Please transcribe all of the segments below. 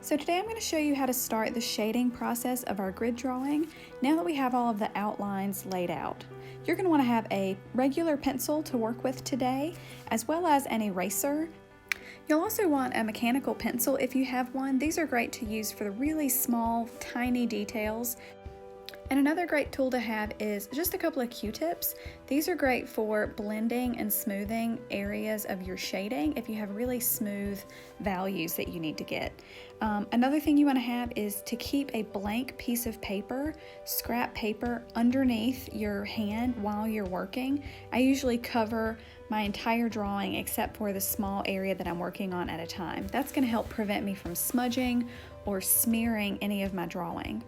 So today I'm going to show you how to start the shading process of our grid drawing now that we have all of the outlines laid out. You're going to want to have a regular pencil to work with today, as well as an eraser. You'll also want a mechanical pencil if you have one. These are great to use for the really small, tiny details. And another great tool to have is just a couple of Q-tips. These are great for blending and smoothing areas of your shading if you have really smooth values that you need to get. Another thing you want to have is to keep a blank piece of paper, scrap paper, underneath your hand while you're working. I usually cover my entire drawing except for the small area that I'm working on at a time. That's going to help prevent me from smudging or smearing any of my drawing.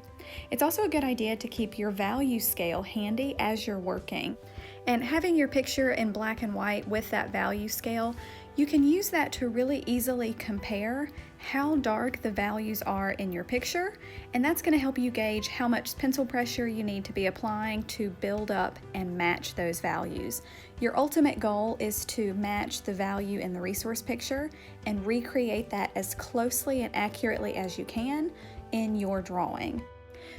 It's also a good idea to keep your value scale handy as you're working. And having your picture in black and white with that value scale, you can use that to really easily compare how dark the values are in your picture, and that's going to help you gauge how much pencil pressure you need to be applying to build up and match those values. Your ultimate goal is to match the value in the resource picture and recreate that as closely and accurately as you can in your drawing.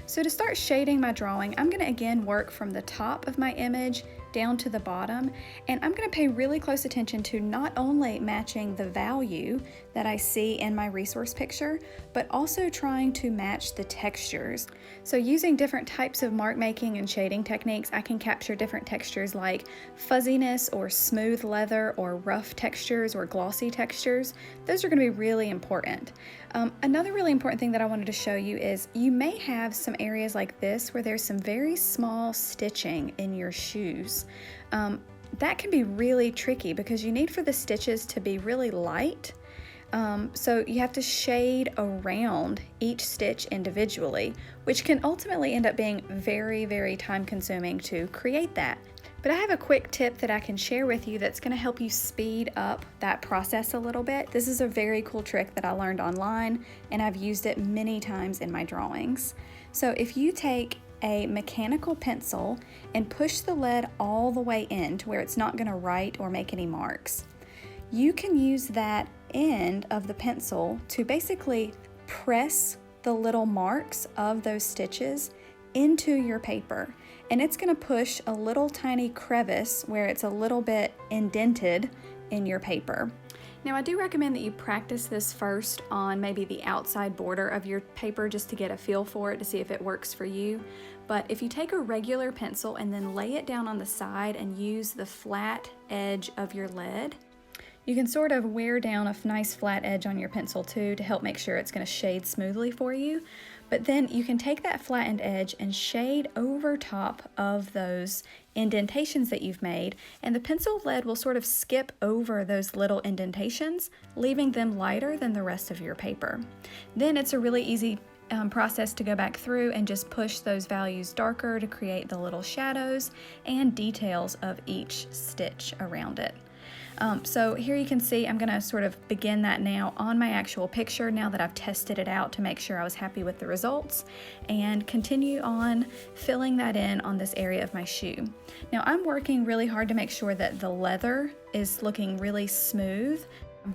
So to start shading my drawing, I'm going to again work from the top of my image down to the bottom, and I'm going to pay really close attention to not only matching the value that I see in my resource picture, but also trying to match the textures. So using different types of mark making and shading techniques, I can capture different textures like fuzziness or smooth leather or rough textures or glossy textures. Those are going to be really important. Another really important thing that I wanted to show you is you may have some areas like this where there's some very small stitching in your shoes. That can be really tricky because you need for the stitches to be really light. So you have to shade around each stitch individually, which can ultimately end up being very, very time consuming to create that. But I have a quick tip that I can share with you that's going to help you speed up that process a little bit. This is a very cool trick that I learned online, and I've used it many times in my drawings. So if you take a mechanical pencil and push the lead all the way in to where it's not going to write or make any marks, you can use that end of the pencil to basically press the little marks of those stitches into your paper, and it's going to push a little tiny crevice where it's a little bit indented in your paper. Now I do recommend that you practice this first on maybe the outside border of your paper just to get a feel for it to see if it works for you. But if you take a regular pencil and then lay it down on the side and use the flat edge of your lead, you can sort of wear down a nice flat edge on your pencil too to help make sure it's going to shade smoothly for you. But then you can take that flattened edge and shade over top of those indentations that you've made, and the pencil lead will sort of skip over those little indentations, leaving them lighter than the rest of your paper. Then it's a really easy process to go back through and just push those values darker to create the little shadows and details of each stitch around it. So here you can see I'm going to sort of begin that now on my actual picture now that I've tested it out to make sure I was happy with the results, and continue on filling that in on this area of my shoe. Now I'm working really hard to make sure that the leather is looking really smooth,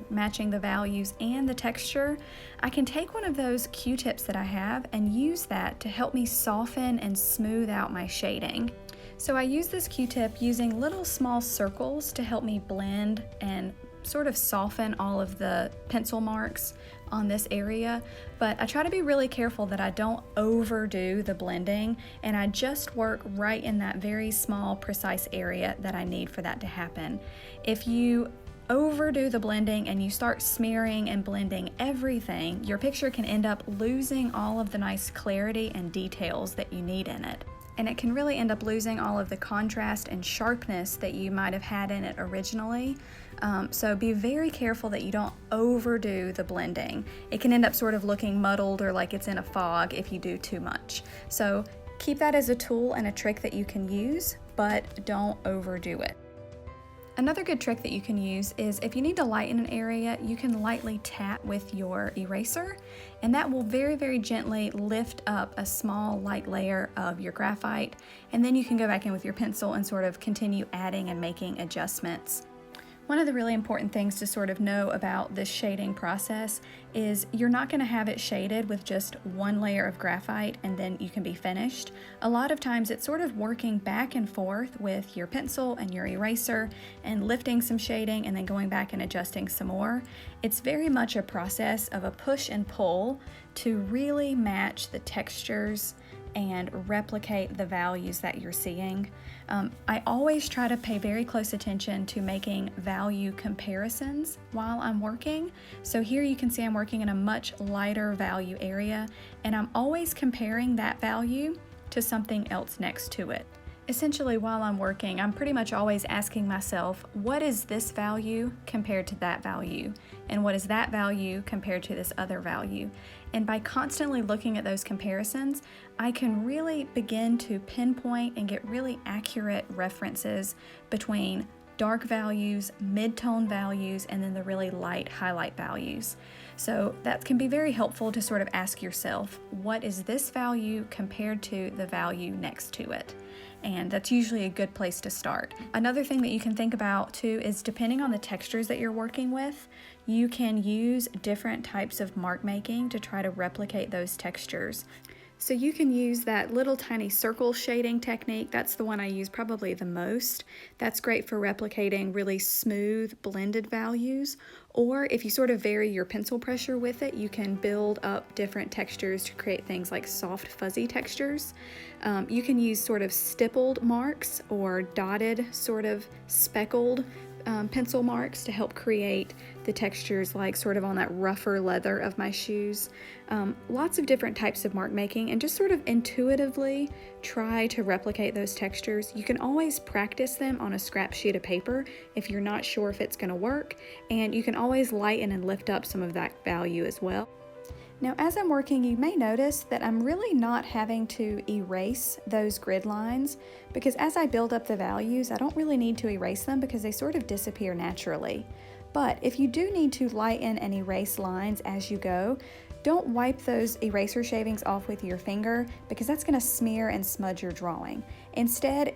matching the values and the texture. I can take one of those Q-tips that I have and use that to help me soften and smooth out my shading. So I use this Q-tip using little small circles to help me blend and sort of soften all of the pencil marks on this area, but I try to be really careful that I don't overdo the blending, and I just work right in that very small, precise area that I need for that to happen. If you overdo the blending and you start smearing and blending everything, your picture can end up losing all of the nice clarity and details that you need in it. And it can really end up losing all of the contrast and sharpness that you might have had in it originally. So be very careful that you don't overdo the blending. It can end up sort of looking muddled or like it's in a fog if you do too much. So keep that as a tool and a trick that you can use, but don't overdo it. Another good trick that you can use is if you need to lighten an area, you can lightly tap with your eraser, and that will very, very gently lift up a small light layer of your graphite, and then you can go back in with your pencil and sort of continue adding and making adjustments. One of the really important things to sort of know about this shading process is you're not going to have it shaded with just one layer of graphite and then you can be finished. A lot of times it's sort of working back and forth with your pencil and your eraser and lifting some shading and then going back and adjusting some more. It's very much a process of a push and pull to really match the textures and replicate the values that you're seeing. I always try to pay very close attention to making value comparisons while I'm working. So here you can see I'm working in a much lighter value area, and I'm always comparing that value to something else next to it. Essentially, while I'm working, I'm pretty much always asking myself, what is this value compared to that value? And what is that value compared to this other value? And by constantly looking at those comparisons, I can really begin to pinpoint and get really accurate references between dark values, mid-tone values, and then the really light highlight values. So that can be very helpful to sort of ask yourself, what is this value compared to the value next to it? And that's usually a good place to start. Another thing that you can think about too is depending on the textures that you're working with, you can use different types of mark making to try to replicate those textures. So you can use that little tiny circle shading technique. That's the one I use probably the most. That's great for replicating really smooth blended values. Or if you sort of vary your pencil pressure with it, you can build up different textures to create things like soft fuzzy textures. You can use sort of stippled marks or dotted sort of speckled pencil marks to help create the textures like sort of on that rougher leather of my shoes. Lots of different types of mark making, and just sort of intuitively try to replicate those textures. You can always practice them on a scrap sheet of paper if you're not sure if it's going to work, and you can always lighten and lift up some of that value as well. Now, as I'm working, you may notice that I'm really not having to erase those grid lines, because as I build up the values, I don't really need to erase them because they sort of disappear naturally. But if you do need to lighten and erase lines as you go, don't wipe those eraser shavings off with your finger, because that's going to smear and smudge your drawing. Instead,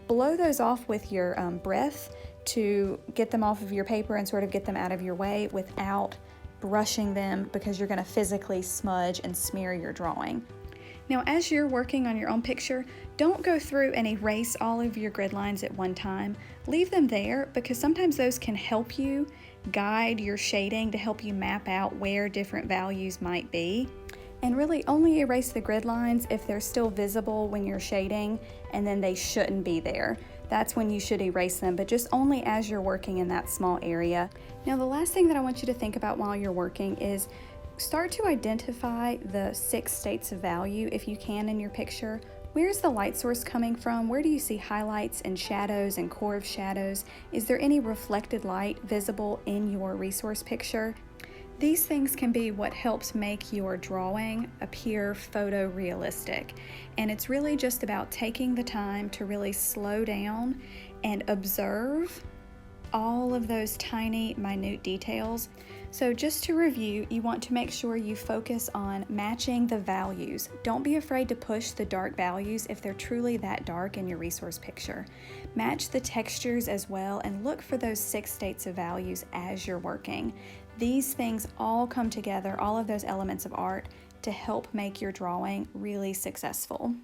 blow those off with your breath to get them off of your paper and sort of get them out of your way without brushing them, because you're going to physically smudge and smear your drawing. Now, as you're working on your own picture, don't go through and erase all of your grid lines at one time. Leave them there, because sometimes those can help you guide your shading to help you map out where different values might be. And really only erase the grid lines if they're still visible when you're shading, and then they shouldn't be there. That's when you should erase them, but just only as you're working in that small area. Now, the last thing that I want you to think about while you're working is start to identify the 6 states of value, if you can, in your picture. Where's the light source coming from? Where do you see highlights and shadows and core of shadows? Is there any reflected light visible in your resource picture? These things can be what helps make your drawing appear photorealistic. And it's really just about taking the time to really slow down and observe all of those tiny, minute details. So just to review, you want to make sure you focus on matching the values. Don't be afraid to push the dark values if they're truly that dark in your resource picture. Match the textures as well, and look for those 6 states of values as you're working. These things all come together, all of those elements of art, to help make your drawing really successful.